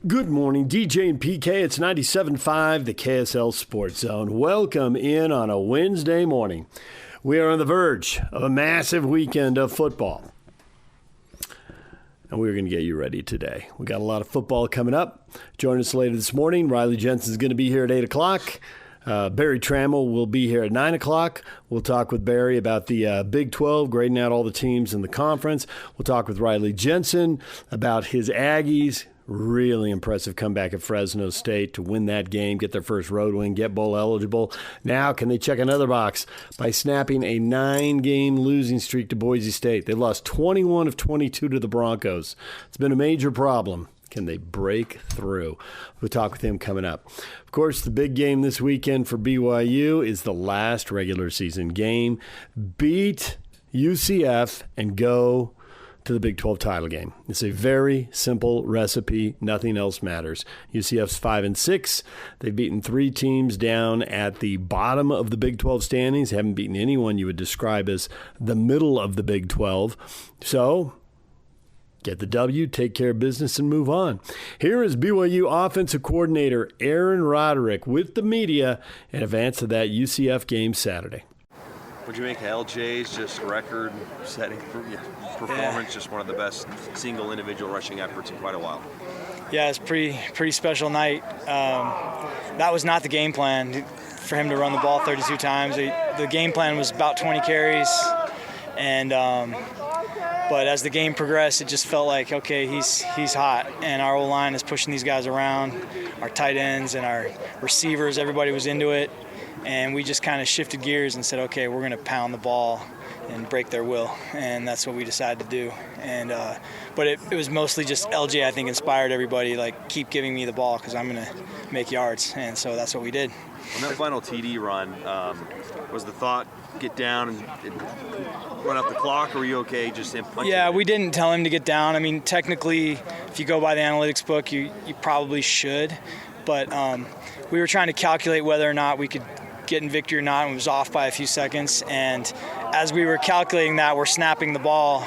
Good morning, DJ and PK. It's 97.5, the KSL Sports Zone. Welcome in on a Wednesday morning. We are on the verge of a massive weekend of football. And we're going to get you ready today. We got a lot of football coming up. Join us later this morning. Riley Jensen's going to be here at 8 o'clock. Barry Trammell will be here at 9 o'clock. We'll talk with Barry about the Big 12, grading out all the teams in the conference. We'll talk with Riley Jensen about his Aggies. Really impressive comeback at Fresno State to win that game, get their first road win, get bowl eligible. Now, can they check another box by snapping a 9-game losing streak to Boise State? They lost 21 of 22 to the Broncos. It's been a major problem. Can they break through? We'll talk with him coming up. Of course, the big game this weekend for BYU is the last regular season game. Beat UCF and go to the Big 12 title game. It's a very simple recipe. Nothing else matters. UCF's 5-6. They've beaten 3 teams down at the bottom of the Big 12 standings. Haven't beaten anyone you would describe as the middle of the Big 12. So get the W, take care of business, and move on. Here is BYU offensive coordinator Aaron Roderick with the media in advance of that UCF game Saturday. Would you make LJ's just record-setting performance, just one of the best single individual rushing efforts in quite a while? Yeah, it's pretty special night. That was not the game plan for him to run the ball 32 times. The game plan was about 20 carries, and but as the game progressed, it just felt like, okay, he's hot, and our O-line is pushing these guys around. Our tight ends and our receivers, everybody was into it. And we just kind of shifted gears and said, okay, we're going to pound the ball and break their will. And that's what we decided to do. And but it was mostly just LJ, I think, inspired everybody, like, keep giving me the ball because I'm going to make yards. And so that's what we did. On that final TD run, was the thought get down and run up the clock, or were you okay just punching? Yeah, we didn't tell him to get down. I mean, technically, if you go by the analytics book, you probably should. But we were trying to calculate whether or not we could get in victory or not, and it was off by a few seconds. And as we were calculating that, we're snapping the ball,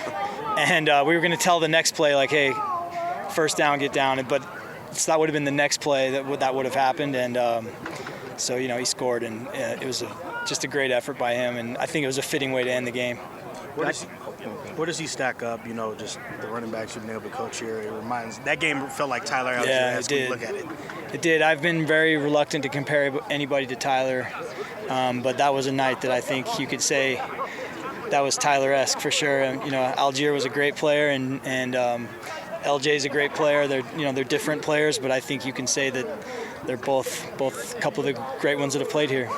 and we were going to tell the next play, like, hey, first down, get down. But that would have been the next play that would have happened. And so, he scored, and it was just a great effort by him, and I think it was a fitting way to end the game. Where does he stack up, just the running backs you've been able to coach here? It reminds, that game felt like Tyler Algier. Yeah, it did. Look at it. It did. I've been very reluctant to compare anybody to Tyler, but that was a night that I think you could say that was Tyler-esque for sure. Algier was a great player, and LJ's a great player. They're different players, but I think you can say that they're both a couple of the great ones that have played here.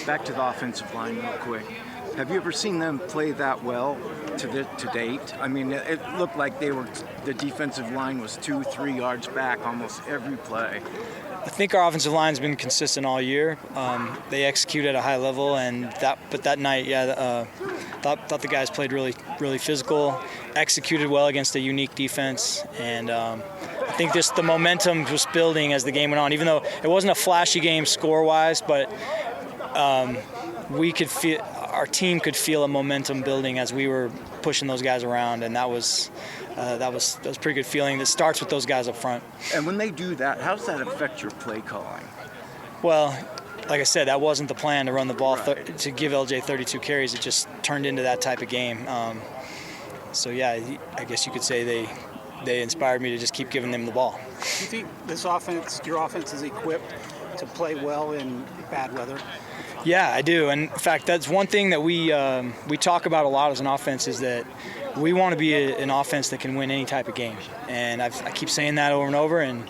Back to the offensive line real quick. Have you ever seen them play that well to date? I mean, it looked like the defensive line was 2-3 yards back almost every play. I think our offensive line's been consistent all year. They execute at a high level, but that night, thought the guys played really, really physical, executed well against a unique defense, and I think just the momentum was building as the game went on. Even though it wasn't a flashy game score-wise, but we could feel. Our team could feel a momentum building as we were pushing those guys around, and that was a pretty good feeling. That starts with those guys up front. And when they do that, how does that affect your play calling? Well, like I said, that wasn't the plan to run the ball to give LJ 32 carries. It just turned into that type of game. So yeah, I guess you could say they inspired me to just keep giving them the ball. Do you think your offense is equipped to play well in bad weather? Yeah, I do. And in fact, that's one thing that we talk about a lot as an offense is that we want to be an offense that can win any type of game. And I keep saying that over and over. And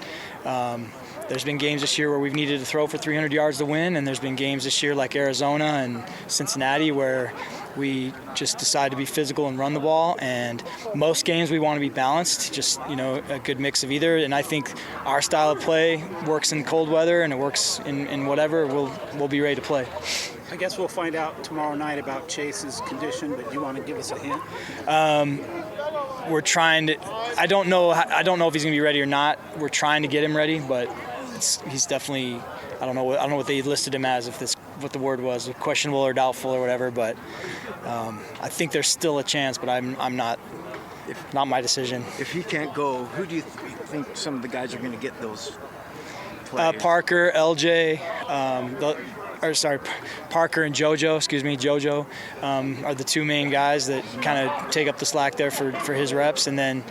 there's been games this year where we've needed to throw for 300 yards to win. And there's been games this year like Arizona and Cincinnati where we just decide to be physical and run the ball. And most games we want to be balanced, just, a good mix of either. And I think our style of play works in cold weather and it works in whatever. We'll be ready to play. I guess we'll find out tomorrow night about Chase's condition, but do you want to give us a hint? We're trying to. I don't know if he's going to be ready or not. We're trying to get him ready, but he's definitely. I don't know what they listed him as, what the word was, questionable or doubtful or whatever. But I think there's still a chance, but I'm not. Not my decision. If he can't go, who do you think some of the guys are going to get those plays? Parker, LJ, Parker and JoJo are the two main guys that kind of take up the slack there for his reps. And then,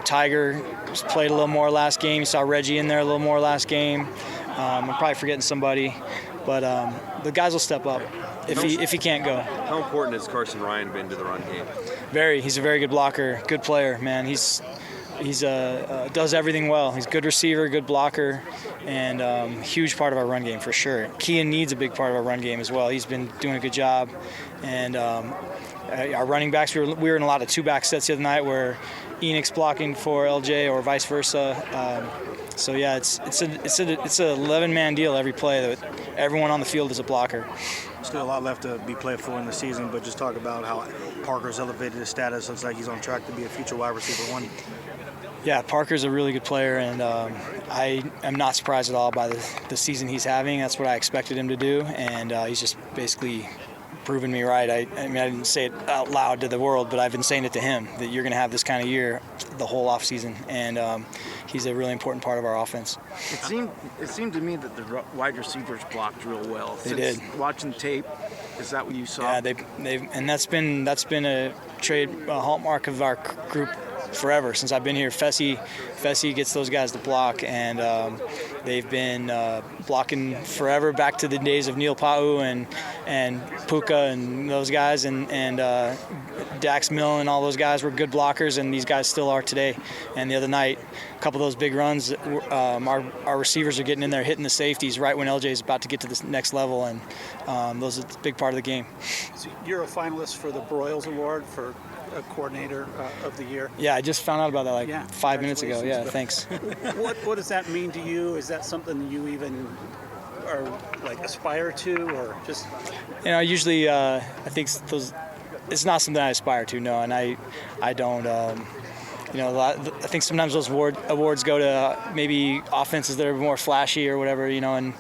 Tiger played a little more last game. You saw Reggie in there a little more last game. I'm probably forgetting somebody, but the guys will step up if he can't go. How important has Carson Ryan been to the run game? He's a very good blocker, good player, man. He's does everything well. He's a good receiver, good blocker, and huge part of our run game for sure. Kean needs a big part of our run game as well. He's been doing a good job, and our running backs. We were in a lot of two-back sets the other night where Enoch's blocking for LJ or vice versa. So yeah, it's an 11-man deal every play. That everyone on the field is a blocker. Still a lot left to be played for in the season, but just talk about how Parker's elevated his status. Looks like he's on track to be a future wide receiver one. Yeah, Parker's a really good player, and I am not surprised at all by the season he's having. That's what I expected him to do, and he's just basically proven me right. I mean, I didn't say it out loud to the world, but I've been saying it to him, that you're going to have this kind of year the whole offseason, and he's a really important part of our offense. It seemed to me that the wide receivers blocked real well. They did. Watching tape, is that what you saw? Yeah, they've and that's been a hallmark of our group forever since I've been here. Fessy gets those guys to block, and they've been blocking forever, back to the days of Neil Pa'u and Puka and those guys, and Dax Milne and all those guys were good blockers, and these guys still are today. And the other night, a couple of those big runs, our receivers are getting in there, hitting the safeties right when LJ is about to get to the next level, and those are a big part of the game. So you're a finalist for the Broyles Award for a coordinator of the year. Yeah, I just found out about that 5 minutes ago. Yeah, thanks. What does that mean to you? Is that something you even are aspire to, or just? Usually I think it's not something I aspire to. No, and I don't. I think sometimes those awards go to maybe offenses that are more flashy or whatever. And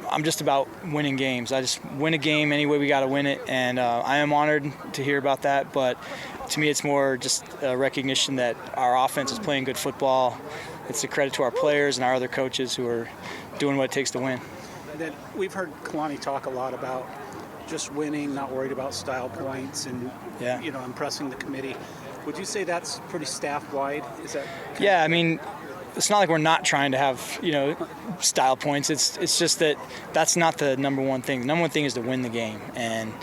I'm just about winning games. I just win a game any way we got to win it, and I am honored to hear about that. But to me, it's more just a recognition that our offense is playing good football. It's a credit to our players and our other coaches who are doing what it takes to win. Then we've heard Kalani talk a lot about just winning, not worried about style points, and impressing the committee. Would you say that's pretty staff-wide? Is that? Yeah, I mean, it's not like we're not trying to have style points. It's just that that's not the number one thing. The number one thing is to win the game, and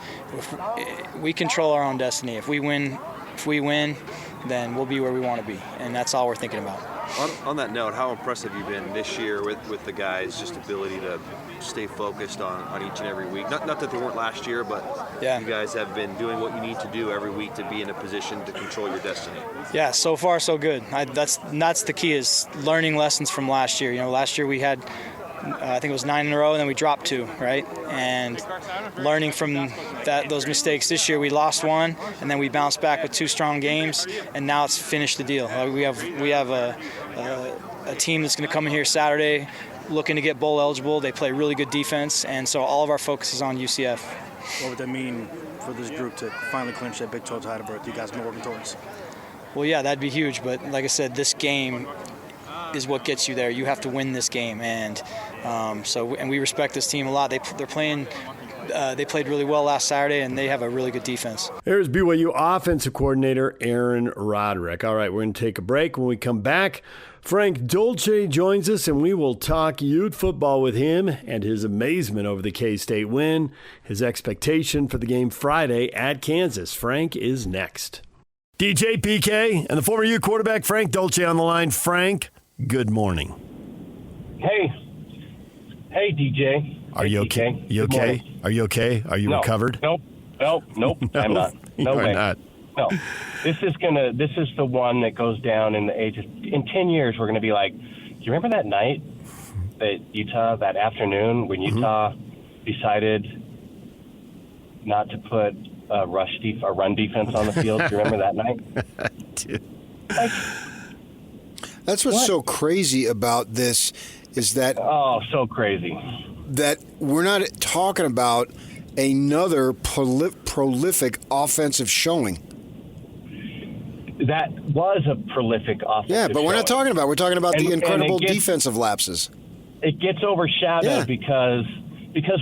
we control our own destiny. If we win, then we'll be where we want to be, and that's all we're thinking about. On that note, how impressive have you been this year with the guys' just ability to stay focused on each and every week? Not that they weren't last year, but you guys have been doing what you need to do every week to be in a position to control your destiny. Yeah, so far so good. That's the key, is learning lessons from last year. Last year we had I think it was 9 in a row, and then we dropped 2, right? And learning from those mistakes. This year we lost 1, and then we bounced back with 2 strong games, and now it's finished the deal. We have a team that's going to come in here Saturday looking to get bowl eligible. They play really good defense, and so all of our focus is on UCF. What would that mean for this group to finally clinch that Big 12 title berth you guys been working towards? Well, yeah, that'd be huge, but like I said, this game is what gets you there. You have to win this game, and we respect this team a lot. They played really well last Saturday, and they have a really good defense. There's BYU offensive coordinator Aaron Roderick. All right, we're going to take a break. When we come back, Frank Dolce joins us, and we will talk Ute football with him and his amazement over the K-State win, his expectation for the game Friday at Kansas. Frank is next. DJ PK and the former Ute quarterback Frank Dolce on the line. Frank, good morning. Hey, DJ. Are you okay? You okay? Are you okay? Are you recovered? Nope. No, I'm not. No way. Not. No. This is the one that goes down in the ages. In 10 years, we're going to be like, do you remember that night that afternoon when Utah decided not to put a run defense on the field? Do you remember that night? Dude. That's what's so crazy about this is that... Oh, so crazy. That we're not talking about another prolific offensive showing. that was a prolific offensive Yeah, but we're not talking about. We're talking about the incredible defensive lapses. It gets overshadowed because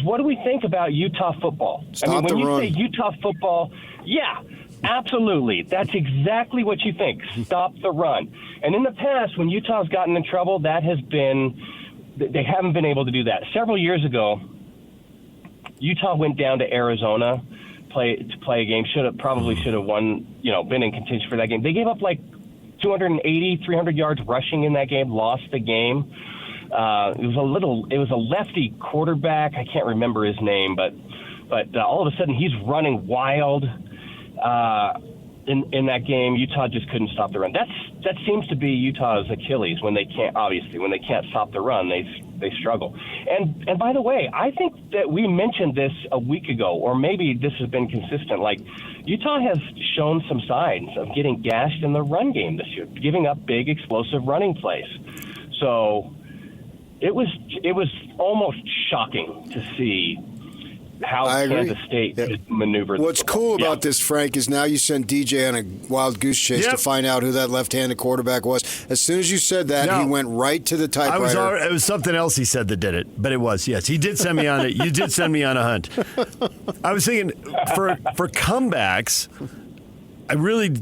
what do we think about Utah football? Stop when the you run. say Utah football, yeah, absolutely. That's exactly what you think. Stop the run. And in the past, when Utah's gotten in trouble, they haven't been able to do that. Several years ago, Utah went down to Arizona to play a game. Probably should have won, been in contention for that game. They gave up like 280, 300 yards rushing in that game, lost the game. It was a lefty quarterback. I can't remember his name, but all of a sudden he's running wild in that game. Utah just couldn't stop the run. That seems to be Utah's Achilles. When they can't stop the run, they struggle. And by the way, I think that we mentioned this a week ago, or maybe this has been consistent. Like, Utah has shown some signs of getting gashed in the run game this year, giving up big explosive running plays. So it was almost shocking to see how Kansas State maneuvered. What's cool about this, Frank, is now you sent DJ on a wild goose chase to find out who that left-handed quarterback was. As soon as you said that, he went right to the typewriter. It was something else he said that did it, but it was, yes. He did send me on it. You did send me on a hunt. I was thinking, for comebacks, I really...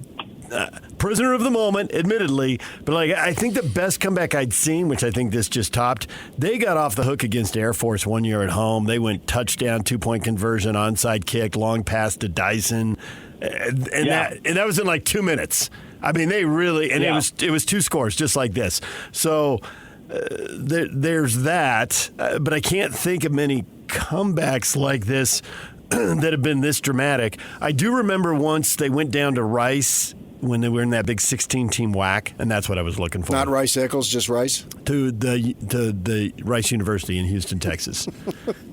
prisoner of the moment, admittedly, but I think the best comeback I'd seen, which I think this just topped, they got off the hook against Air Force one year at home. They went touchdown, 2-point conversion, onside kick, long pass to Dyson, and that was in like 2 minutes. I mean, they really, and it was 2 scores just like this. So there's that, but I can't think of many comebacks like this that have been this dramatic. I do remember once they went down to Rice when they were in that big 16-team whack, and that's what I was looking for. Not Rice Eccles, just Rice? To the Rice University in Houston, Texas.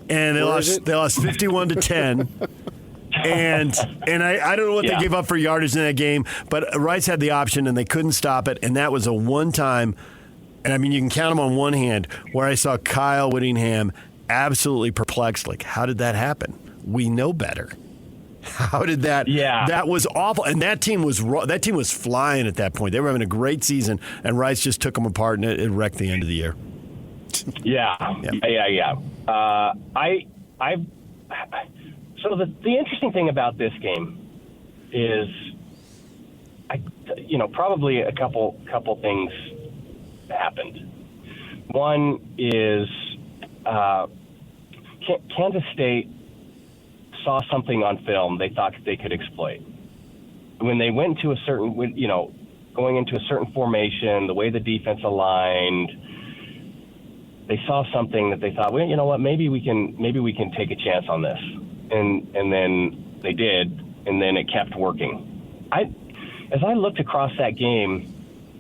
And they lost 51-10. And I don't know what they gave up for yardage in that game, but Rice had the option, and they couldn't stop it, and that was a one-time, and I mean, you can count them on one hand, where I saw Kyle Whittingham absolutely perplexed, like, how did that happen? We know better. How did that? Yeah, that was awful. And that team was flying at that point. They were having a great season, and Rice just took them apart, and it wrecked the end of the year. Yeah. So the interesting thing about this game is, probably a couple things happened. One is Kansas State saw something on film they thought they could exploit. When they went to going into a certain formation, the way the defense aligned, they saw something that they thought, well, you know what, maybe we can take a chance on this. And then they did, and then it kept working. As I looked across that game,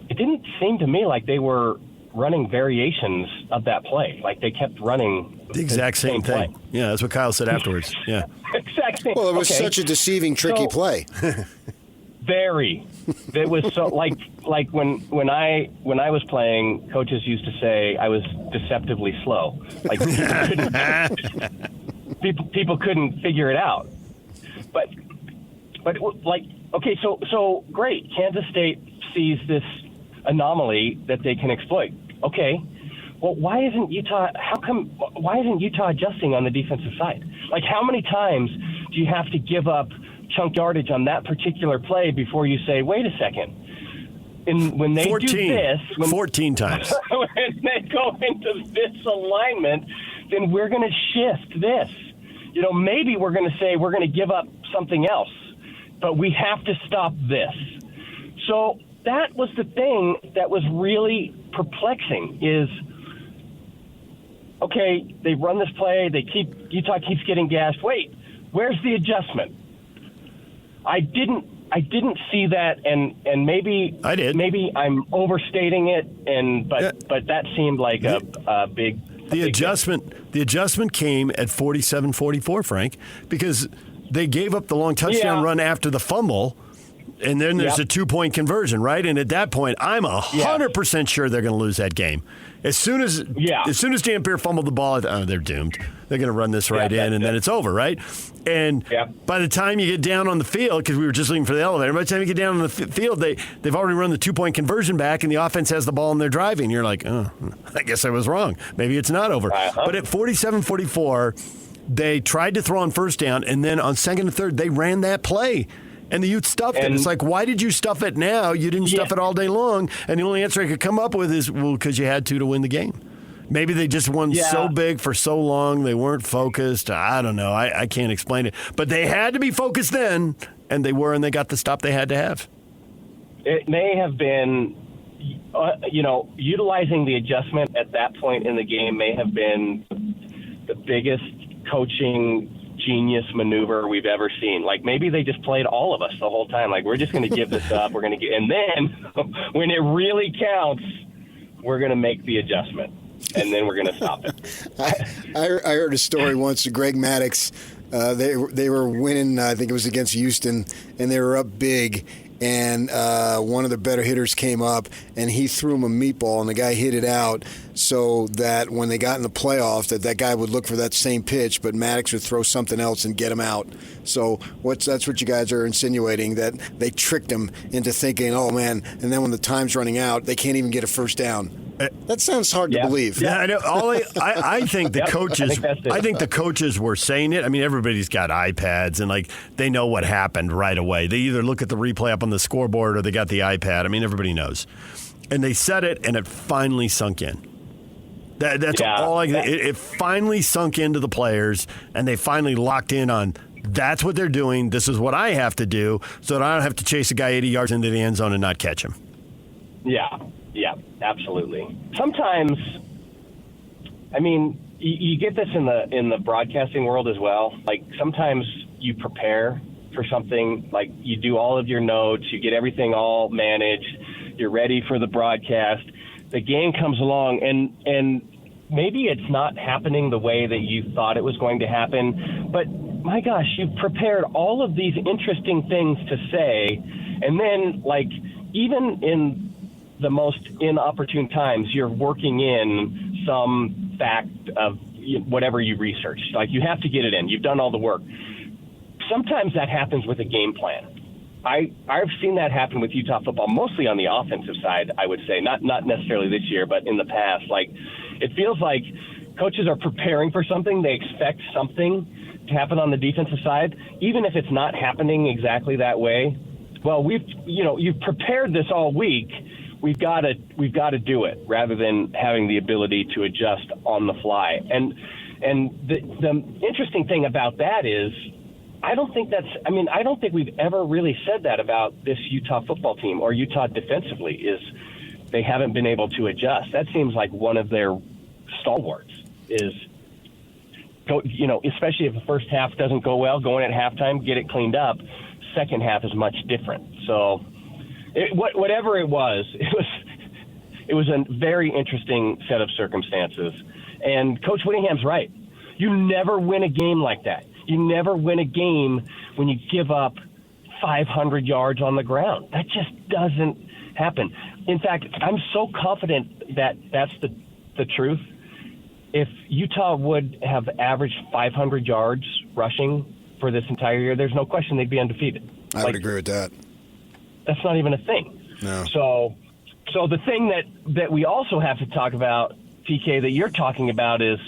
it didn't seem to me like they were running variations of that play. Like, they kept running the exact same thing. Play. Yeah, that's what Kyle said afterwards. Yeah. Exact same. Well, it was such a deceiving, tricky play. Very. It was so like when I was playing, coaches used to say I was deceptively slow. Like, people couldn't figure it out. But like, okay, so great. Kansas State sees this anomaly that they can exploit. Okay, well, why isn't Utah adjusting on the defensive side? Like, how many times do you have to give up chunk yardage on that particular play before you say, wait a second? And when they 14. do this, 14 times. When they go into this alignment, then we're going to shift this. Maybe we're going to say we're going to give up something else, but we have to stop this. So that was the thing that was really perplexing is, okay, they run this play, Utah keeps getting gashed. Wait, where's the adjustment? I didn't see that, and maybe I did. Maybe I'm overstating it, but that seemed like a big. The adjustment came at 47-44, Frank, because they gave up the long touchdown run after the fumble. And then there's a 2-point conversion, right? And at that point, I'm 100% sure they're going to lose that game. As soon as Dampier fumbled the ball, they're doomed. They're going to run this right in, and then it's over, right? And by the time you get down on the field, because we were just looking for the elevator, by the time you get down on the field, they've already run the 2-point conversion back, and the offense has the ball and they're driving. You're like, oh, I guess I was wrong. Maybe it's not over. But at 47-44, they tried to throw on first down, and then on second and third, they ran that play. And the Utes stuffed it. It's like, why did you stuff it now? You didn't stuff it all day long. And the only answer I could come up with is, well, because you had to win the game. Maybe they just won so big for so long, they weren't focused. I don't know. I can't explain it. But they had to be focused then, and they were, and they got the stop they had to have. It may have been, utilizing the adjustment at that point in the game may have been the biggest coaching genius maneuver we've ever seen. Like, maybe they just played all of us the whole time. Like, we're just going to give this up. We're going to and then when it really counts, we're going to make the adjustment, and then we're going to stop it. I heard a story once of Greg Maddux. They were winning, I think it was against Houston, and they were up big. And one of the better hitters came up, and he threw him a meatball, and the guy hit it out so that when they got in the playoffs, that guy would look for that same pitch, but Maddox would throw something else and get him out. So that's what you guys are insinuating, that they tricked him into thinking, oh, man, and then when the time's running out, they can't even get a first down. That sounds hard to believe. Yeah, I know. I think the coaches. I think the coaches were saying it. I mean, everybody's got iPads, and like they know what happened right away. They either look at the replay up on the scoreboard or they got the iPad. I mean, everybody knows. And they said it, and it finally sunk in. That's all. It finally sunk into the players, and they finally locked in on. That's what they're doing. This is what I have to do, so that I don't have to chase a guy 80 yards into the end zone and not catch him. Yeah, absolutely. Sometimes, I mean, you get this in the broadcasting world as well. Like, sometimes you prepare for something, like you do all of your notes, you get everything all managed, you're ready for the broadcast. The game comes along, and maybe it's not happening the way that you thought it was going to happen, but my gosh, you've prepared all of these interesting things to say, and then, like, even in the most inopportune times, you're working in some fact of whatever you researched. Like, you have to get it in. You've done all the work. Sometimes that happens with a game plan. I've seen that happen with Utah football, mostly on the offensive side, I would say. Not necessarily this year, but in the past. Like, it feels like coaches are preparing for something. They expect something to happen on the defensive side, even if it's not happening exactly that way. Well, you've prepared this all week. We've got to do it rather than having the ability to adjust on the fly. And the interesting thing about that is, I don't think we've ever really said that about this Utah football team or Utah defensively, is they haven't been able to adjust. That seems like one of their stalwarts is, especially if the first half doesn't go well, go in at halftime, get it cleaned up. Second half is much different. So whatever it was a very interesting set of circumstances. And Coach Whittingham's right. You never win a game like that. You never win a game when you give up 500 yards on the ground. That just doesn't happen. In fact, I'm so confident that that's the truth. If Utah would have averaged 500 yards rushing for this entire year, there's no question they'd be undefeated. I would agree with that. That's not even a thing. No. So the thing that we also have to talk about, PK, that you're talking about is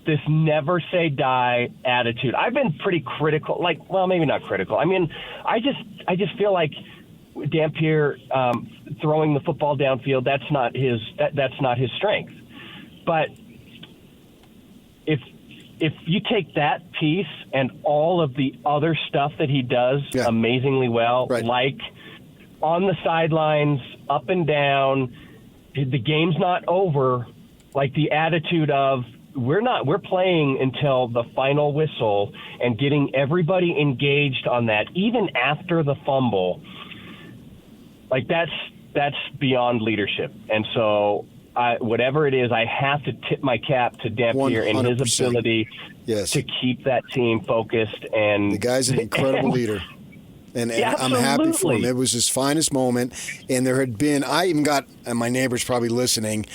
this never say die attitude. I've been pretty critical, maybe not critical. I mean, I just feel like Dampier throwing the football downfield, that's not his strength. But if you take that piece and all of the other stuff that he does amazingly well, right, like on the sidelines, up and down, the game's not over, like the attitude of we're playing until the final whistle, and getting everybody engaged on that, even after the fumble, like that's beyond leadership. And so whatever it is, I have to tip my cap to Dampier and his ability to keep that team focused. And the guy's an incredible leader. And I'm happy for him. It was his finest moment. And there had been, I even got, and my neighbor's probably listening,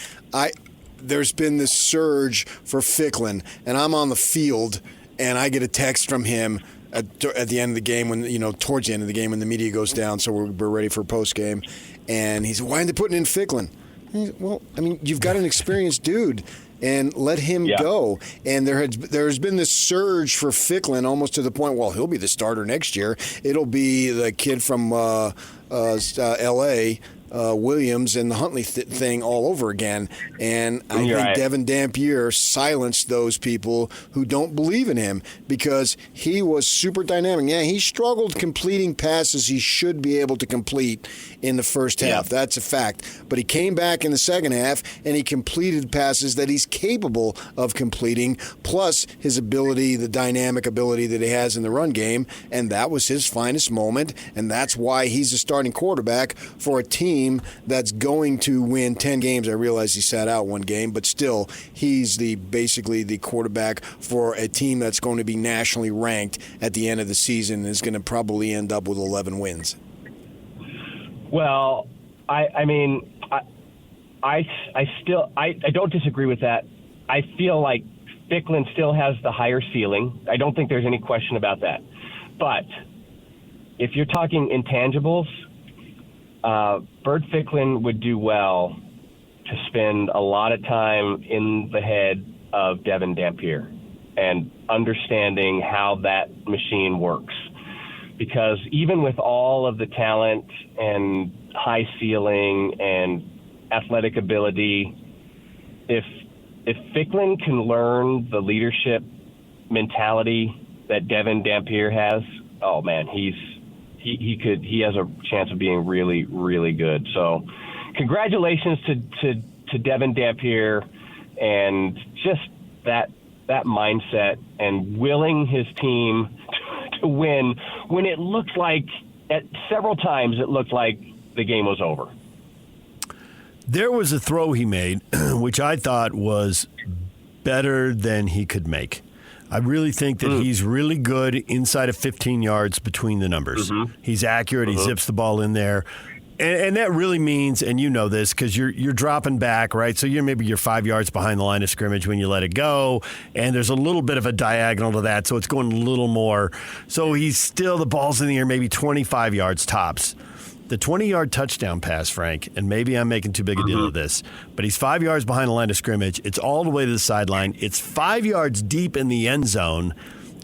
there's been this surge for Ficklin, and I'm on the field, and I get a text from him at the end of the game, when towards the end of the game when the media goes down, so we're ready for post game, and he said, "Why aren't they putting in Ficklin?" Well, I mean, you've got an experienced dude, and let him go. And there's been this surge for Ficklin, almost to the point, well, he'll be the starter next year. It'll be the kid from L.A., Williams and the Huntley thing all over again. And I think Devin Dampier silenced those people who don't believe in him, because he was super dynamic. Yeah, he struggled completing passes he should be able to complete in the first half. That's a fact. But he came back in the second half, and he completed passes that he's capable of completing, plus his ability, the dynamic ability that he has in the run game. And that was his finest moment, and that's why he's a starting quarterback for a team that's going to win 10 games. I realize he sat out one game, but still, he's basically the quarterback for a team that's going to be nationally ranked at the end of the season and is going to probably end up with 11 wins. Well, I mean, I don't disagree with that. I feel like Ficklin still has the higher ceiling. I don't think there's any question about that. But if you're talking intangibles, Bert Ficklin would do well to spend a lot of time in the head of Devin Dampier and understanding how that machine works. Because even with all of the talent and high ceiling and athletic ability, if Ficklin can learn the leadership mentality that Devin Dampier has, oh man, he has a chance of being really, really good. So congratulations to Devin Dampier, and just that mindset and willing his team to win when it looked like, at several times it looked like the game was over. There was a throw he made, which I thought was better than he could make. I really think that he's really good inside of 15 yards between the numbers. Mm-hmm. He's accurate. He zips the ball in there. And that really means, and you know this, because you're dropping back, right? So you're 5 yards behind the line of scrimmage when you let it go, and there's a little bit of a diagonal to that, so it's going a little more. So the ball's in the air maybe 25 yards tops. The 20-yard touchdown pass, Frank, and maybe I'm making too big a deal of this, but he's 5 yards behind the line of scrimmage. It's all the way to the sideline. It's 5 yards deep in the end zone,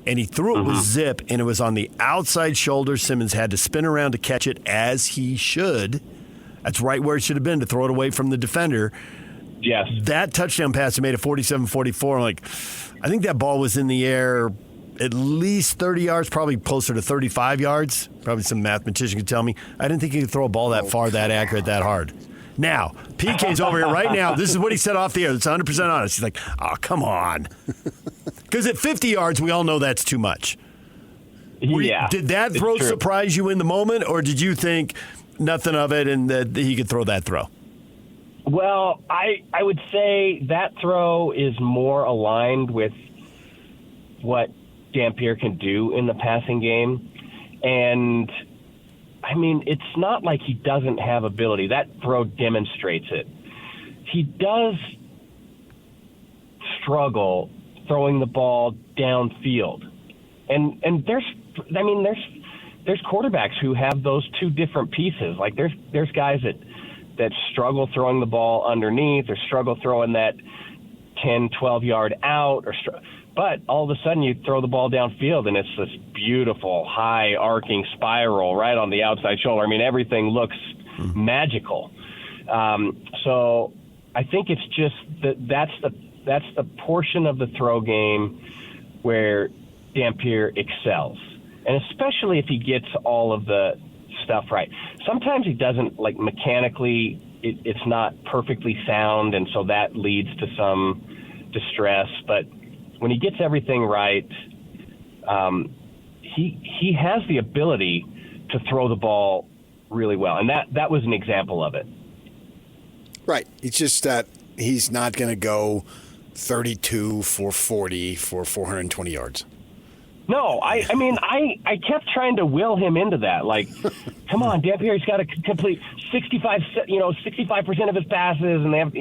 and he threw it with zip, and it was on the outside shoulder. Simmons had to spin around to catch it, as he should. That's right where it should have been, to throw it away from the defender. Yes. That touchdown pass made it 47-44. I think that ball was in the air at least 30 yards, probably closer to 35 yards. Probably some mathematician could tell me. I didn't think he could throw a ball that far, that accurate, that hard. Now, PK's over here right now. This is what he said off the air. It's 100% honest. He's like, oh, come on. Because at 50 yards, we all know that's too much. Yeah. Did that throw surprise you in the moment, or did you think nothing of it and that he could throw that throw? Well, I would say that throw is more aligned with what Dampier can do in the passing game. And, I mean, it's not like he doesn't have ability. That throw demonstrates it. He does struggle throwing the ball downfield. And there's quarterbacks who have those two different pieces. Like there's guys that struggle throwing the ball underneath, or struggle throwing that 10, 12-yard out, but all of a sudden you throw the ball downfield and it's this beautiful high arcing spiral right on the outside shoulder. I mean, everything looks magical. So I think it's just that's the portion of the throw game where Dampier excels, and especially if he gets all of the stuff right. Sometimes he doesn't, like mechanically, it's not perfectly sound, and so that leads to some distress. But when he gets everything right, he has the ability to throw the ball really well, and that was an example of it. Right. It's just that he's not going to go 32 for 40 for 420 yards. No, I mean, I kept trying to will him into that. Like, come on, Dampierre's got to complete 65% of his passes, and they have,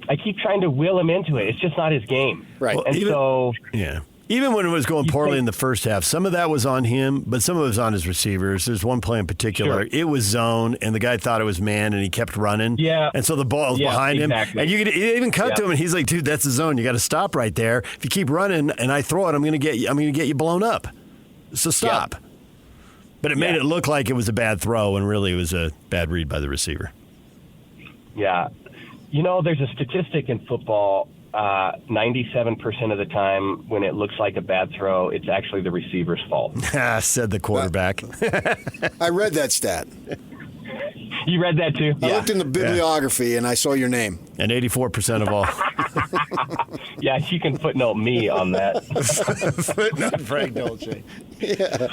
I keep trying to will him into it. It's just not his game. Right. And Even when it was going poorly in the first half, some of that was on him, but some of it was on his receivers. There's one play in particular. Sure. It was zone, and the guy thought it was man, and he kept running. Yeah. And so the ball was behind him. And you could even cut to him, and he's like, dude, that's the zone. You got to stop right there. If you keep running and I throw it, I'm going to get you blown up. So stop. Yep. But it made it look like it was a bad throw, and really it was a bad read by the receiver. Yeah. There's a statistic in football. 97% of the time when it looks like a bad throw, it's actually the receiver's fault. Said the quarterback. I read that stat. You read that too? I looked in the bibliography and I saw your name. And 84% of all. Yeah, you can footnote me on that. Footnote Frank Dolce. Yeah.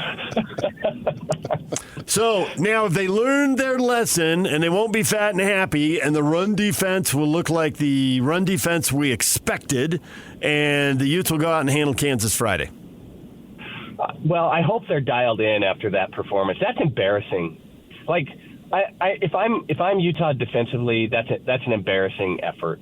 So now if they learned their lesson and they won't be fat and happy and the run defense will look like the run defense we expected and the Utes will go out and handle Kansas Friday. Well, I hope they're dialed in after that performance. That's embarrassing. Like, if I'm Utah defensively, that's an embarrassing effort,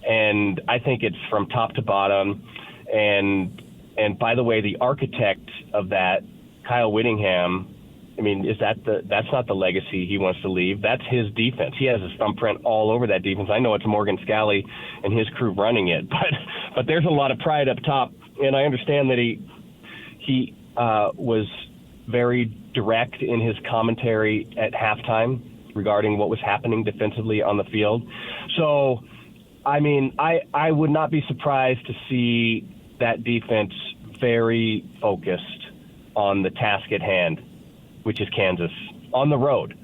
and I think it's from top to bottom. And by the way, the architect of that, Kyle Whittingham, I mean, that's not the legacy he wants to leave. That's his defense. He has his thumbprint all over that defense. I know it's Morgan Scalley and his crew running it, but there's a lot of pride up top, and I understand that he was very direct in his commentary at halftime regarding what was happening defensively on the field. So, I mean, I would not be surprised to see that defense very focused on the task at hand, which is Kansas, on the road.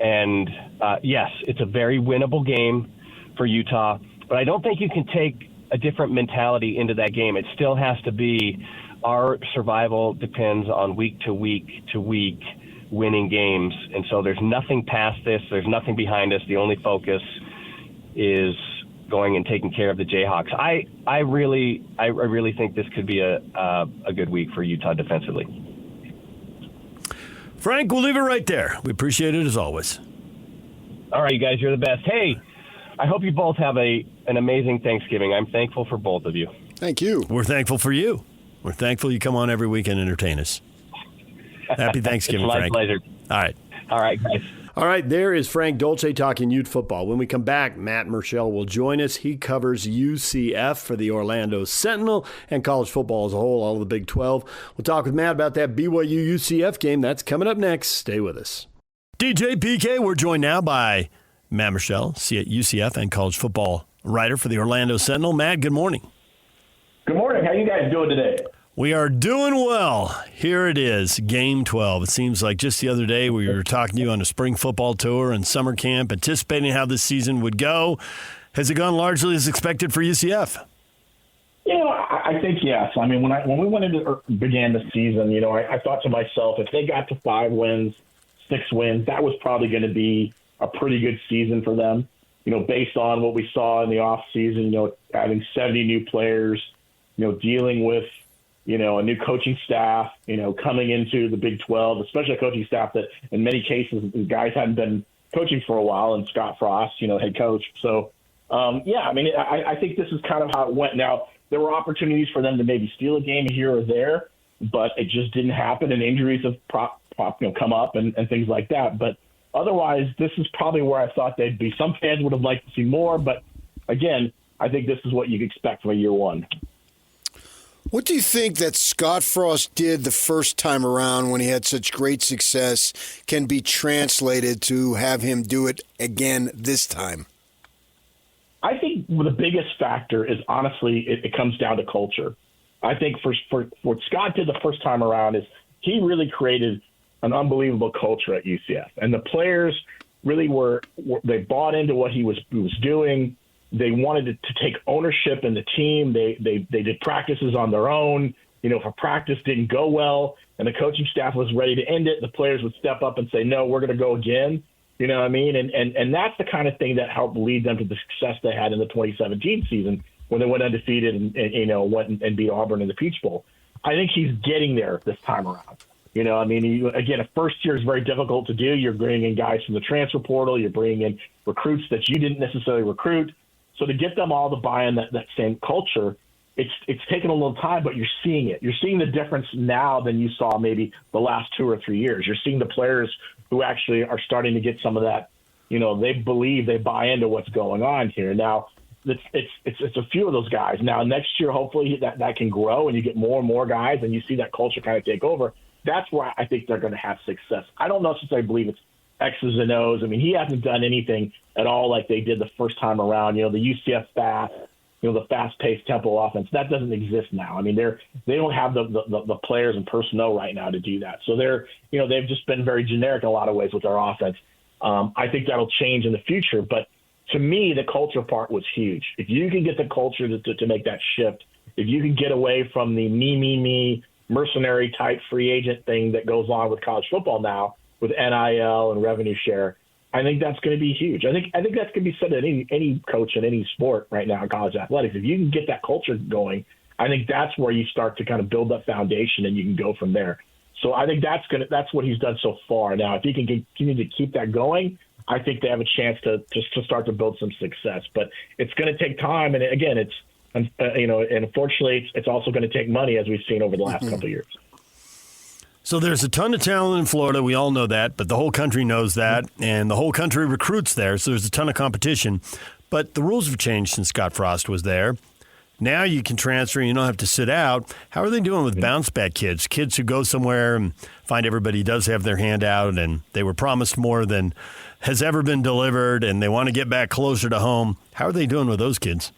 And, yes, it's a very winnable game for Utah, but I don't think you can take a different mentality into that game. It still has to be our survival depends on week to week to week winning games. And so there's nothing past this. There's nothing behind us. The only focus is going and taking care of the Jayhawks. I really think this could be a good week for Utah defensively. Frank, we'll leave it right there. We appreciate it as always. All right, you guys, you're the best. Hey, I hope you both have an amazing Thanksgiving. I'm thankful for both of you. Thank you. We're thankful for you. We're thankful you come on every week and entertain us. Happy Thanksgiving, Frank. It's my pleasure. All right. All right, guys. All right, there is Frank Dolce talking Ute football. When we come back, Matt Murschel will join us. He covers UCF for the Orlando Sentinel and college football as a whole, all of the Big 12. We'll talk with Matt about that BYU UCF game. That's coming up next. Stay with us. DJ PK, we're joined now by Matt Murschel, UCF and college football writer for the Orlando Sentinel. Matt, good morning. Good morning. How you guys doing today? We are doing well. Here it is, Game 12. It seems like just the other day we were talking to you on a spring football tour and summer camp, anticipating how this season would go. Has it gone largely as expected for UCF? I think yes. I mean, when we began the season, I thought to myself, if they got to 5 wins, 6 wins, that was probably going to be a pretty good season for them. Based on what we saw in the off season, having 70 new players, dealing with a new coaching staff, coming into the Big 12, especially a coaching staff that in many cases the guys hadn't been coaching for a while, and Scott Frost, head coach. So, I think this is kind of how it went. Now, there were opportunities for them to maybe steal a game here or there, but it just didn't happen, and injuries have come up and things like that. But otherwise, this is probably where I thought they'd be. Some fans would have liked to see more, but again, I think this is what you'd expect from a year one. What do you think that Scott Frost did the first time around when he had such great success can be translated to have him do it again this time? I think the biggest factor is, honestly, it comes down to culture. I think for what Scott did the first time around is he really created an unbelievable culture at UCF. And the players really they bought into what he was doing. They wanted to take ownership in the team. They did practices on their own. If a practice didn't go well and the coaching staff was ready to end it, the players would step up and say, no, we're going to go again. You know what I mean? And that's the kind of thing that helped lead them to the success they had in the 2017 season when they went undefeated and went and beat Auburn in the Peach Bowl. I think he's getting there this time around. You know, I mean, again, a first year is very difficult to do. You're bringing in guys from the transfer portal. You're bringing in recruits that you didn't necessarily recruit. So to get them all to buy in that same culture, it's taken a little time, but you're seeing it. You're seeing the difference now than you saw maybe the last 2 or 3 years. You're seeing the players who actually are starting to get some of that. You know, they believe, they buy into what's going on here. Now, it's a few of those guys. Now, next year, hopefully that can grow and you get more and more guys and you see that culture kind of take over. That's where I think they're going to have success. I don't necessarily believe it's X's and O's. I mean, he hasn't done anything at all like they did the first time around. You know, the UCF fast, you know, the fast-paced tempo offense, that doesn't exist now. I mean, they don't have the players and personnel right now to do that. So they've just been very generic in a lot of ways with their offense. I think that'll change in the future. But to me, the culture part was huge. If you can get the culture to make that shift, if you can get away from the me, mercenary type free agent thing that goes on with college football now with NIL and revenue share, I think that's going to be huge. I think that's going to be said to any coach in any sport right now in college athletics. If you can get that culture going, I think that's where you start to kind of build that foundation and you can go from there. So I think that's what he's done so far. Now, if he can continue to keep that going, I think they have a chance to start to build some success. But it's going to take time, and again, it's and unfortunately, it's also going to take money, as we've seen over the last couple of years. So there's a ton of talent in Florida. We all know that, but the whole country knows that, and the whole country recruits there, so there's a ton of competition. But the rules have changed since Scott Frost was there. Now you can transfer and you don't have to sit out. How are they doing with bounce-back kids who go somewhere and find everybody does have their hand out and they were promised more than has ever been delivered and they want to get back closer to home? How are they doing with those kids?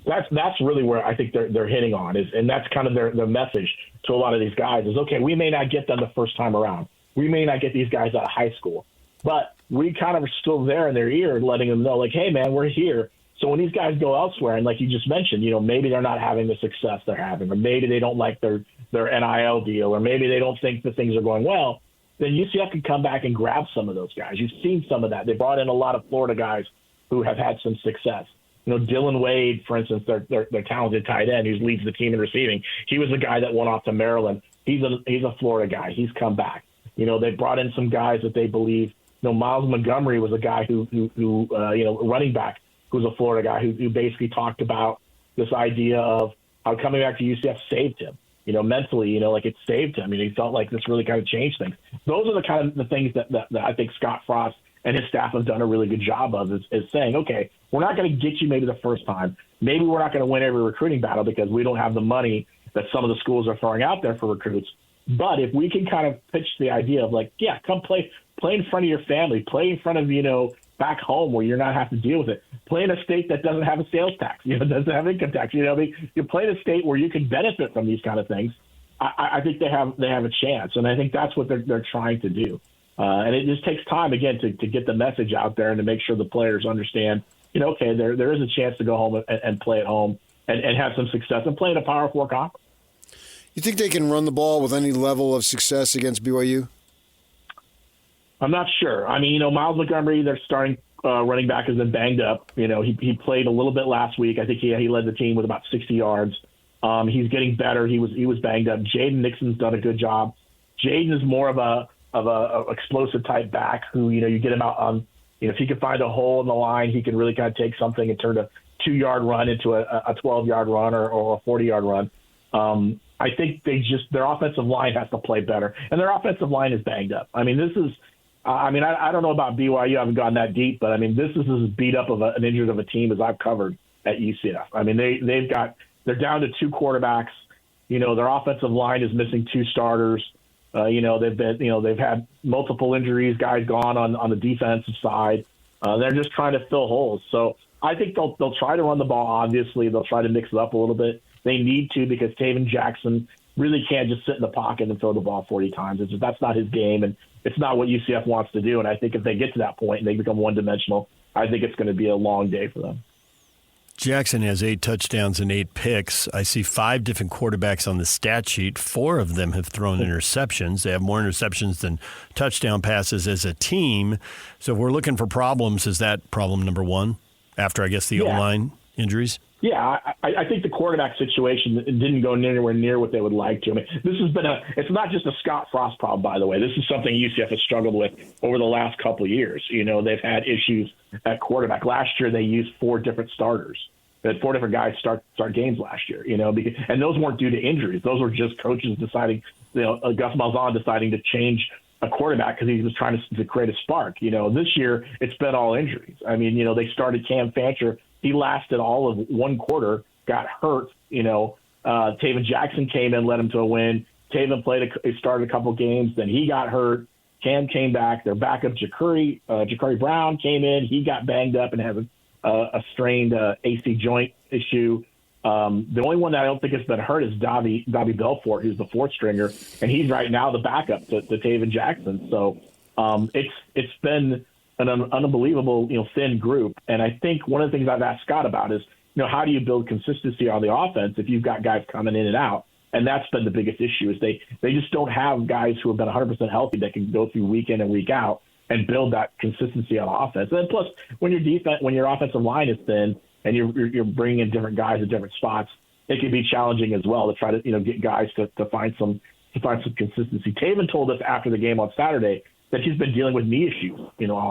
That's really where I think they're hitting on, and that's kind of their message to a lot of these guys is, okay, we may not get them the first time around. We may not get these guys out of high school, but we kind of are still there in their ear letting them know, like, hey, man, we're here. So when these guys go elsewhere, and like you just mentioned, you know, maybe they're not having the success they're having, or maybe they don't like their NIL deal, or maybe they don't think that things are going well, then UCF can come back and grab some of those guys. You've seen some of that. They brought in a lot of Florida guys who have had some success. You know, Dylan Wade, for instance, their talented tight end who leads the team in receiving. He was the guy that went off to Maryland. He's a Florida guy. He's come back. You know, they brought in some guys that they believe. You know, Miles Montgomery was a guy who running back, who's a Florida guy who basically talked about this idea of how coming back to UCF saved him. You know, mentally, you know, like it saved him. He felt like this really kind of changed things. Those are the kind of the things that I think Scott Frost and his staff have done a really good job of is saying, okay, we're not going to get you maybe the first time. Maybe we're not going to win every recruiting battle because we don't have the money that some of the schools are throwing out there for recruits. But if we can kind of pitch the idea of like, yeah, come play in front of your family, play in front of, you know, back home where you're not having to deal with it. Play in a state that doesn't have a sales tax, you know, doesn't have income tax. You know, you play in a state where you can benefit from these kind of things. I think they have a chance, and I think that's what they're trying to do. And it just takes time again to get the message out there and to make sure the players understand, you know, okay, there is a chance to go home and play at home and have some success and play in a Power 4 conference. You think they can run the ball with any level of success against BYU? I'm not sure. I mean, you know, Miles Montgomery, their starting running back, has been banged up. You know, he played a little bit last week. I think he led the team with about 60 yards. He's getting better. He was banged up. Jaden Nixon's done a good job. Jaden is more of a explosive type back who, you know, you get him out on, you know, if he can find a hole in the line, he can really kind of take something and turn a 2-yard run into a 12-yard run or a 40-yard run. I think their offensive line has to play better, and their offensive line is banged up. I mean, this is. I don't know about BYU. I haven't gone that deep, but I mean, this is as beat up of an injured of a team as I've covered at UCF. I mean, they're down to 2 quarterbacks. You know, their offensive line is missing 2 starters. They've had multiple injuries, guys gone on the defensive side. They're just trying to fill holes. So I think they'll try to run the ball. Obviously, they'll try to mix it up a little bit. They need to because Taven Jackson really can't just sit in the pocket and throw the ball 40 times. That's not his game, and it's not what UCF wants to do. And I think if they get to that point and they become one-dimensional, I think it's going to be a long day for them. Jackson has 8 touchdowns and 8 picks. I see 5 different quarterbacks on the stat sheet. 4 of them have thrown interceptions. They have more interceptions than touchdown passes as a team. So if we're looking for problems, is that problem number 1 after, I guess, the O-line? injuries? Yeah, I think the quarterback situation didn't go anywhere near what they would like to. I mean, this has been it's not just a Scott Frost problem, by the way. This is something UCF has struggled with over the last couple of years. They've had issues at quarterback. Last year, they used 4 different starters. They had 4 different guys start games last year, and those weren't due to injuries. Those were just coaches deciding, Gus Malzahn deciding to change a quarterback because he was trying to create a spark. This year, it's been all injuries. I mean, they started Cam Fancher. He lasted all of 1 quarter, got hurt. Taven Jackson came in, led him to a win. Taven started a couple games, then he got hurt. Cam came back. Their backup, Ja'Cory Brown, came in. He got banged up and has a strained AC joint issue. The only one that I don't think has been hurt is Davi Belfort, who's the 4th stringer, and he's right now the backup to Taven Jackson. So it's been an unbelievable, thin group. And I think one of the things I've asked Scott about is, how do you build consistency on the offense if you've got guys coming in and out? And that's been the biggest issue is they just don't have guys who have been 100% healthy that can go through week in and week out and build that consistency on offense. And plus, when your offensive line is thin and you're bringing in different guys at different spots, it can be challenging as well to try to get guys to find some consistency. Taven told us after the game on Saturday that he's been dealing with knee issues,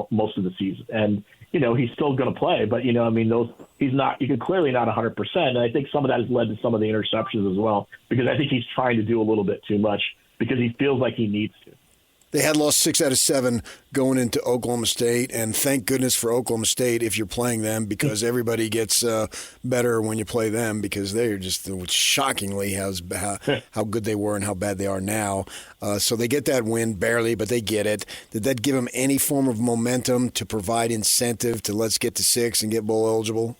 most of the season. And, he's still going to play, but, you can clearly not 100%. And I think some of that has led to some of the interceptions as well, because I think he's trying to do a little bit too much because he feels like he needs to. They had lost 6 out of 7 going into Oklahoma State, and thank goodness for Oklahoma State if you're playing them, because everybody gets better when you play them, because they're just shockingly how good they were and how bad they are now. So they get that win barely, but they get it. Did that give them any form of momentum to provide incentive to let's get to 6 and get bowl eligible?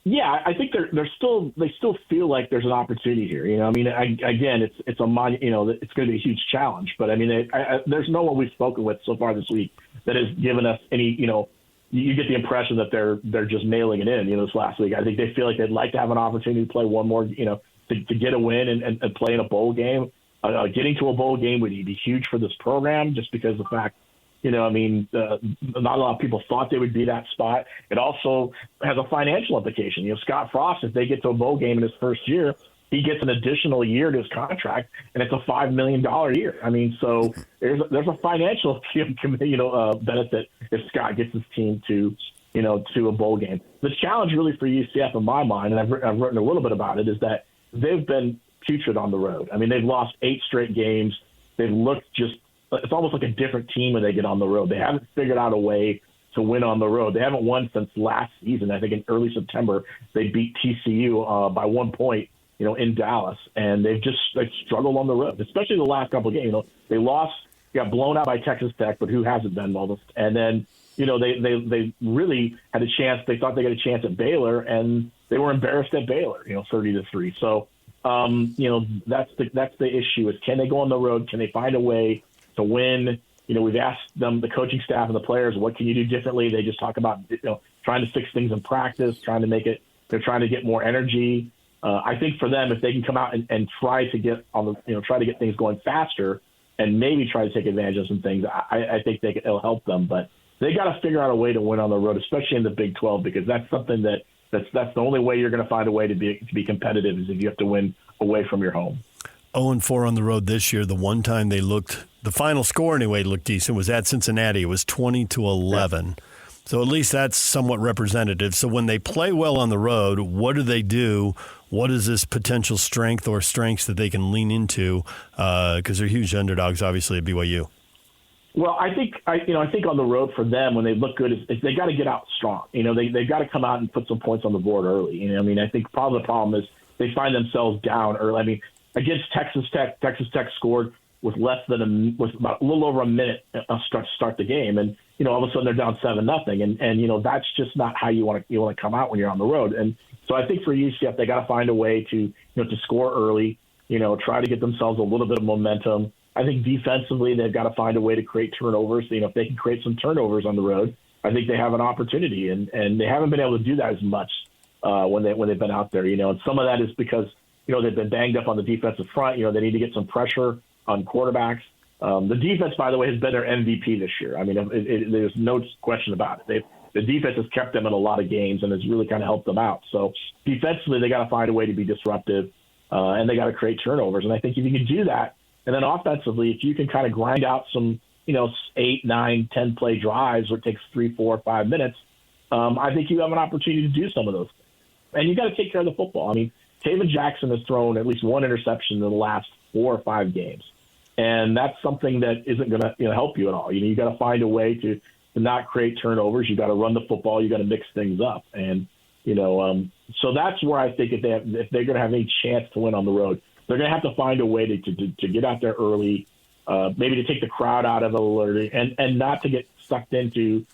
Yeah, I think they still feel like there's an opportunity here. Again, it's it's going to be a huge challenge. But there's no one we've spoken with so far this week that has given us any. You get the impression that they're just mailing it in. This last week, I think they feel like they'd like to have an opportunity to play one more. To get a win and play in a bowl game. Getting to a bowl game would be huge for this program, just because of the fact. Not a lot of people thought they would be that spot. It also has a financial implication. Scott Frost, if they get to a bowl game in his first year, he gets an additional year to his contract, and it's a $5 million year. So there's a financial benefit if Scott gets his team to a bowl game. The challenge really for UCF in my mind, and I've written a little bit about it, is that they've been putrid on the road. They've lost 8 straight games. They've looked it's almost like a different team when they get on the road. They haven't figured out a way to win on the road. They haven't won since last season. I think in early September, they beat TCU by 1 point, in Dallas. And they've struggled on the road, especially the last couple of games. They got blown out by Texas Tech, but who hasn't been almost? And then, they really had a chance. They thought they got a chance at Baylor, and they were embarrassed at Baylor, 30-3. So, that's the issue is, can they go on the road? Can they find a way to win? We've asked them, the coaching staff and the players, what can you do differently? They just talk about, trying to fix things in practice, trying to get more energy. I think for them, if they can come out and try to get try to get things going faster and maybe try to take advantage of some things, I think it'll help them. But they got to figure out a way to win on the road, especially in the Big 12, because that's something that's the only way you're going to find a way to be competitive is if you have to win away from your home. 0-4 on the road this year. The one time the final score anyway looked decent was at Cincinnati. It was 20-11. Yeah. So at least that's somewhat representative. So when they play well on the road, what do they do? What is this potential strength or strengths that they can lean into? Because they're huge underdogs, obviously, at BYU. Well, I think on the road for them, when they look good, is they got to get out strong. They've got to come out and put some points on the board early. I think part of the problem is they find themselves down early. Against Texas Tech scored with about a little over a minute to start the game, and all of a sudden they're down 7-0, and that's just not how you want to come out when you're on the road. And so I think for UCF, they got to find a way to score early, try to get themselves a little bit of momentum. I think defensively they've got to find a way to create turnovers. If they can create some turnovers on the road, I think they have an opportunity, and they haven't been able to do that as much when they've been out there. And some of that is because they've been banged up on the defensive front. They need to get some pressure on quarterbacks. The defense, by the way, has been their MVP this year. There's no question about it. the defense has kept them in a lot of games and has really kind of helped them out. So defensively, they got to find a way to be disruptive, and they got to create turnovers. And I think if you can do that, and then offensively, if you can kind of grind out some, 8, 9, 10 play drives where it takes 3, 4, 5 minutes, I think you have an opportunity to do some of those things. And you got to take care of the football. I mean, Taven Jackson has thrown at least one interception in the last 4 or 5 games. And that's something that isn't going to help you at all. You got to find a way to not create turnovers. You got to run the football. You got to mix things up. And, so that's where I think if they're going to have any chance to win on the road, they're going to have to find a way to get out there early, maybe to take the crowd out of it and not to get sucked into,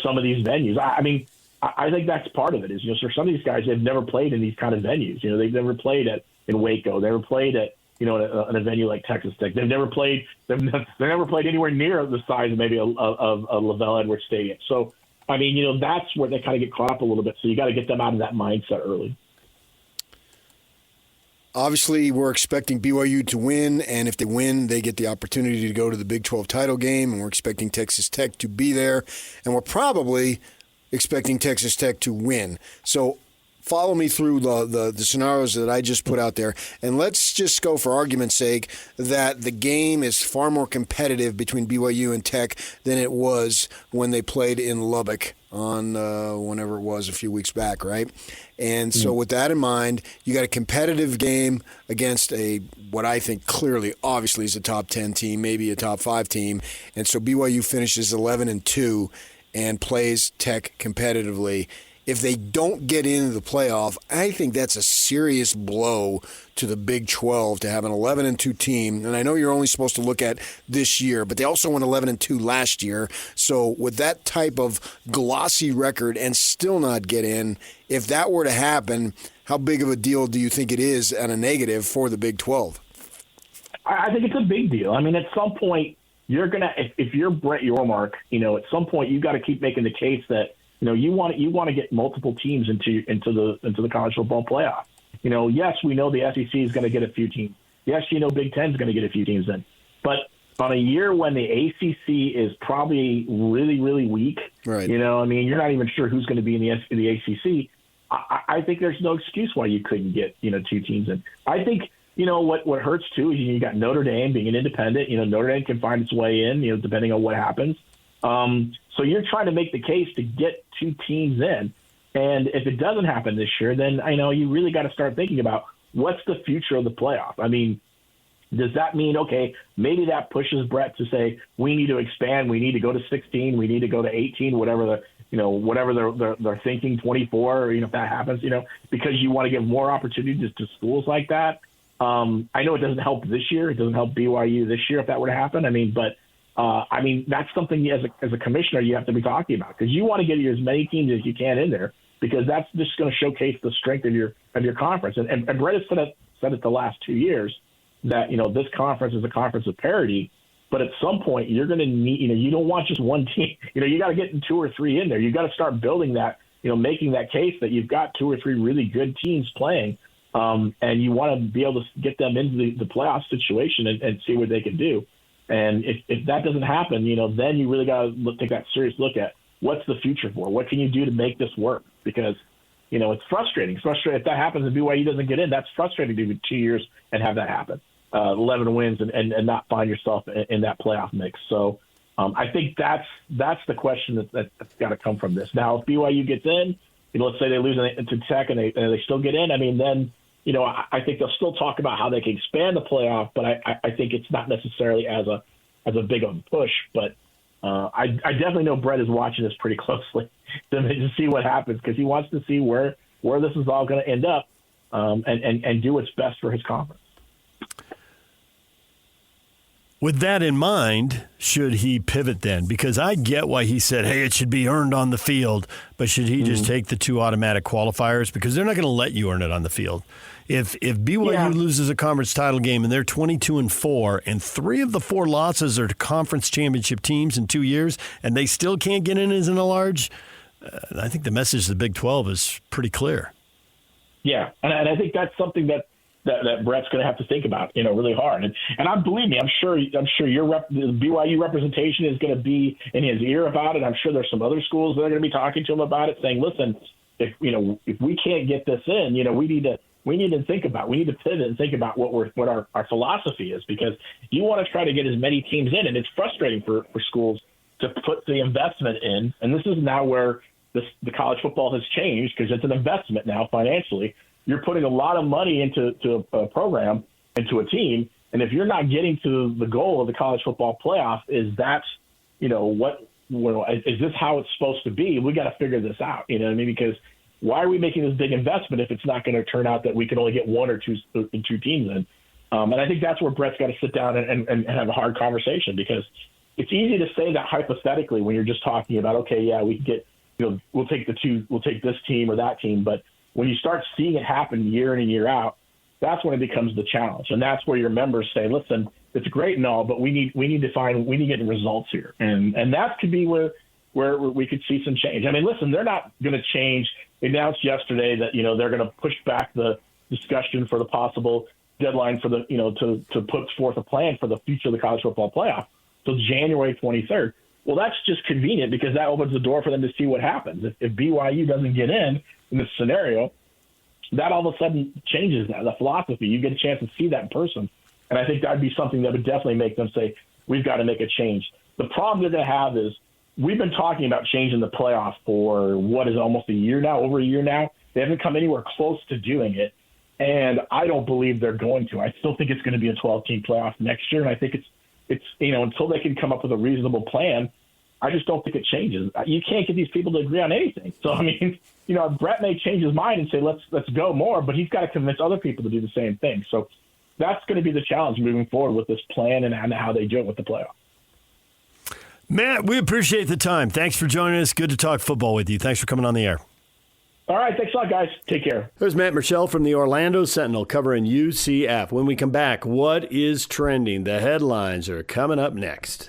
some of these venues. I think that's part of it is, for some of these guys, they've never played in these kind of venues. They've never played in Waco. They never played at, in a venue like Texas Tech. They've never played anywhere near the size of maybe a LaVell Edwards Stadium. So, that's where they kind of get caught up a little bit. So you got to get them out of that mindset early. Obviously, we're expecting BYU to win, and if they win, they get the opportunity to go to the Big 12 title game, and we're expecting Texas Tech to be there, and we're probably expecting Texas Tech to win. So follow me through the scenarios that I just put out there, and let's just go for argument's sake that the game is far more competitive between BYU and Tech than it was when they played in Lubbock on whenever it was a few weeks back, right? And so with that in mind, you got a competitive game against what I think clearly, obviously, is a top 10 team, maybe a top 5 team. And so BYU finishes 11-2 and plays Tech competitively. If they don't get into the playoff, I think that's a serious blow to the Big 12 to have an 11-2 team. And I know you're only supposed to look at this year, but they also went 11-2 last year. So with that type of glossy record and still not get in, if that were to happen, how big of a deal do you think it is and a negative for the Big 12? I think it's a big deal. At some point, you're going to, if you're Brett Yormark, at some point you've got to keep making the case that, you want to get multiple teams into the college football playoff. Yes, we know the SEC is going to get a few teams. Yes, Big Ten is going to get a few teams in. But on a year when the ACC is probably really, really weak, right? You're not even sure who's going to be in the ACC. I think there's no excuse why you couldn't get 2 teams in. I think what hurts too is you got Notre Dame being an independent. Notre Dame can find its way in, depending on what happens. So you're trying to make the case to get 2 teams in. And if it doesn't happen this year, then you really got to start thinking about what's the future of the playoff. Does that mean, okay, maybe that pushes Brett to say, we need to expand, we need to go to 16, we need to go to 18, whatever they're thinking, 24, if that happens, because you want to give more opportunities to schools like that. I know it doesn't help this year. It doesn't help BYU this year if that were to happen. That's something as a commissioner you have to be talking about, because you want to get as many teams as you can in there, because that's just going to showcase the strength of your conference. And Brett has said it the last 2 years that this conference is a conference of parity. But at some point you're going to need you don't want just one team. You got to get 2 or 3 in there. You got to start building that. Making that case that you've got 2 or 3 really good teams playing, and you want to be able to get them into the playoff situation and see what they can do. And if that doesn't happen, then you really got to take that serious look at what's the future for. What can you do to make this work? Because, it's frustrating. It's frustrating if that happens and BYU doesn't get in. That's frustrating to do 2 years and have that happen, 11 wins and not find yourself in that playoff mix. So I think that's the question that's got to come from this. Now, if BYU gets in, let's say they lose to Tech and they still get in. Then. I think they'll still talk about how they can expand the playoff, but I think it's not necessarily as a big of a push. But I definitely know Brett is watching this pretty closely to see what happens, because he wants to see where this is all going to end up, and do what's best for his conference. With that in mind, should he pivot then? Because I get why he said, hey, it should be earned on the field, but should he just take the 2 automatic qualifiers? Because they're not going to let you earn it on the field. If BYU loses a conference title game and they're 22-4, and 3 of the 4 losses are to conference championship teams in 2 years, and they still can't get in as an large, I think the message to the Big 12 is pretty clear. Yeah, and I think that's something that that Brett's going to have to think about, really hard. And I believe me, I'm sure the BYU representation is going to be in his ear about it. I'm sure there's some other schools that are going to be talking to him about it, saying, listen, if we can't get this in, we need to think about, we need to pivot and think about what our philosophy is, because you want to try to get as many teams in, and it's frustrating for schools to put the investment in. And this is now where the college football has changed, because it's an investment now financially. You're putting a lot of money into a program, into a team, and if you're not getting to the goal of the college football playoff, is that, is this how it's supposed to be? We got to figure this out, because why are we making this big investment if it's not going to turn out that we can only get one or two teams in? And I think that's where Brett's got to sit down and have a hard conversation, because it's easy to say that hypothetically when you're just talking about, okay, yeah, we can get, we'll take this team or that team. But when you start seeing it happen year in and year out, that's when it becomes the challenge. And that's where your members say, listen, it's great and all, but we need to get results here. And that could be where we could see some change. I mean, listen, they're not going to change. They announced yesterday that, they're going to push back the discussion for the possible deadline for the, to put forth a plan for the future of the college football playoff till January 23rd. Well, that's just convenient, because that opens the door for them to see what happens. If BYU doesn't get in this scenario, that all of a sudden changes the philosophy. You get a chance to see that in person. And I think that would be something that would definitely make them say, we've got to make a change. The problem they're going to have is we've been talking about changing the playoff for what is almost a year now, over a year now. They haven't come anywhere close to doing it. And I don't believe they're going to. I still think it's going to be a 12-team playoff next year. And I think it's until they can come up with a reasonable plan, I just don't think it changes. You can't get these people to agree on anything. So, I mean, Brett may change his mind and say, let's go more, but he's got to convince other people to do the same thing. So that's going to be the challenge moving forward with this plan and how they do it with the playoff. Matt, we appreciate the time. Thanks for joining us. Good to talk football with you. Thanks for coming on the air. All right. Thanks a lot, guys. Take care. There's Matt Murschel from the Orlando Sentinel covering UCF. When we come back, what is trending? The headlines are coming up next.